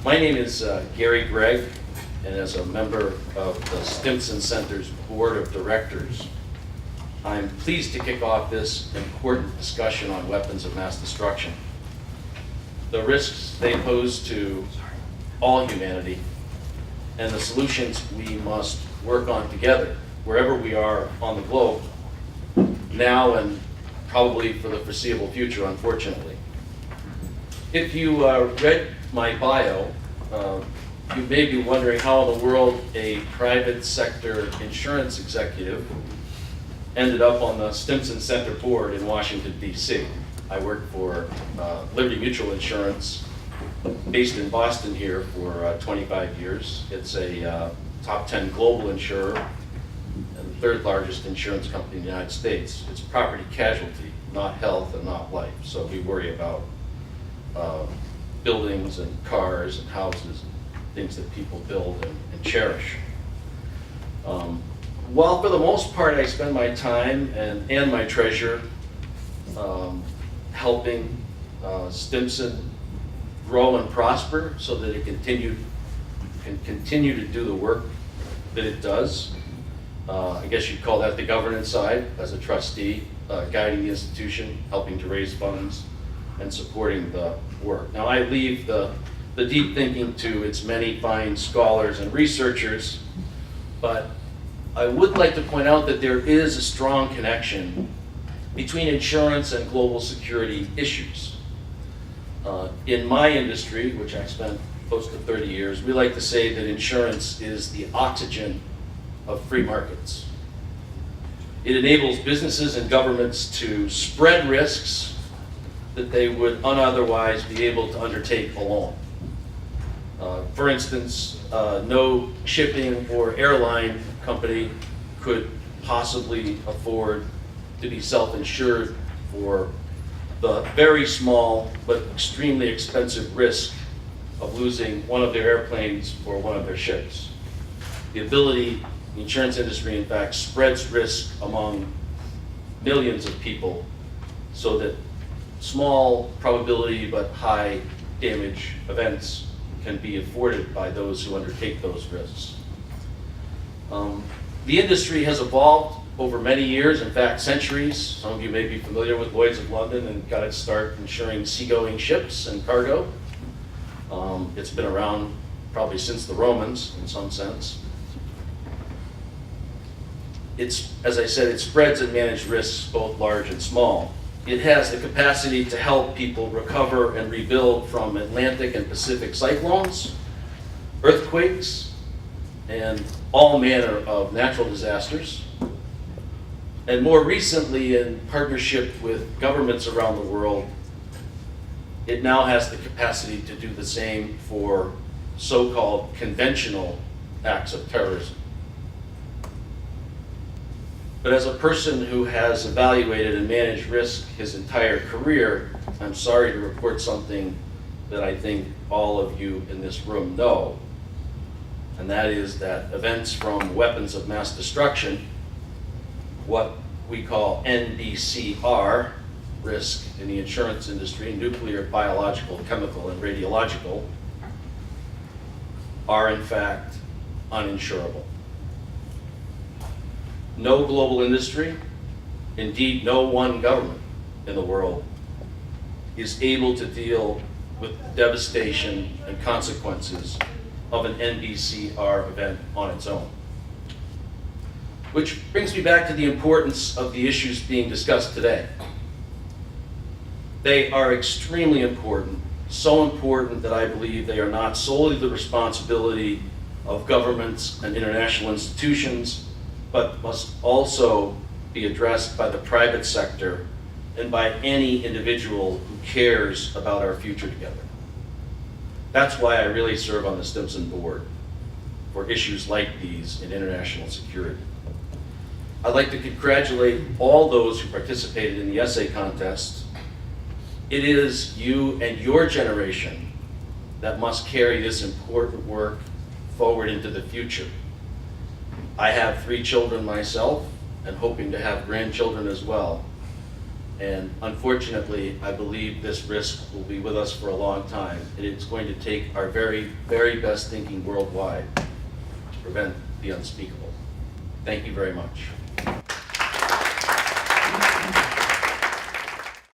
My name is Gregg, and as a member of the Stimson Center's Board of Directors, I'm pleased to kick off this important discussion on weapons of mass destruction, the risks they pose to all humanity, and the solutions we must work on together, wherever we are on the globe, now and probably for the foreseeable future, unfortunately. If you read my bio, you may be wondering how in the world a private sector insurance executive ended up on the Stimson Center board in Washington, D.C. I worked for Liberty Mutual Insurance, based in Boston here for 25 years. It's a top 10 global insurer and the third largest insurance company in the United States. It's property casualty, not health and not life. So we worry about buildings and cars and houses, things that people build and cherish. While for the most part I spend my time and my treasure helping Stimson grow and prosper so that it can continue to do the work that it does. I guess you'd call that the governance side as a trustee, guiding the institution, helping to raise funds, and supporting the work. Now I leave the deep thinking to its many fine scholars and researchers, but I would like to point out that there is a strong connection between insurance and global security issues. In my industry, which I spent close to 30 years, we like to say that insurance is the oxygen of free markets. It enables businesses and governments to spread risks that they would otherwise be able to undertake alone. For instance, no shipping or airline company could possibly afford to be self-insured for the very small but extremely expensive risk of losing one of their airplanes or one of their ships. The insurance industry, in fact, spreads risk among millions of people so that small probability but high damage events can be afforded by those who undertake those risks. The industry has evolved over many years, in fact centuries. Some of you may be familiar with Lloyd's of London and got its start insuring seagoing ships and cargo. It's been around probably since the Romans in some sense. As I said, it spreads and manages risks both large and small. It has the capacity to help people recover and rebuild from Atlantic and Pacific cyclones, earthquakes, and all manner of natural disasters. And more recently, in partnership with governments around the world, it now has the capacity to do the same for so-called conventional acts of terrorism. But as a person who has evaluated and managed risk his entire career, I'm sorry to report something that I think all of you in this room know, and that is that events from weapons of mass destruction, what we call NBCR risk in the insurance industry, nuclear, biological, chemical, and radiological, are in fact uninsurable. No global industry, indeed no one government in the world, is able to deal with the devastation and consequences of an NBCR event on its own. Which brings me back to the importance of the issues being discussed today. They are extremely important, so important that I believe they are not solely the responsibility of governments and international institutions, but must also be addressed by the private sector and by any individual who cares about our future together. That's why I really serve on the Stimson board, for issues like these in international security. I'd like to congratulate all those who participated in the essay contest. It is you and your generation that must carry this important work forward into the future. I have 3 children myself and hoping to have grandchildren as well. And unfortunately, I believe this risk will be with us for a long time. And it's going to take our very, very best thinking worldwide to prevent the unspeakable. Thank you very much.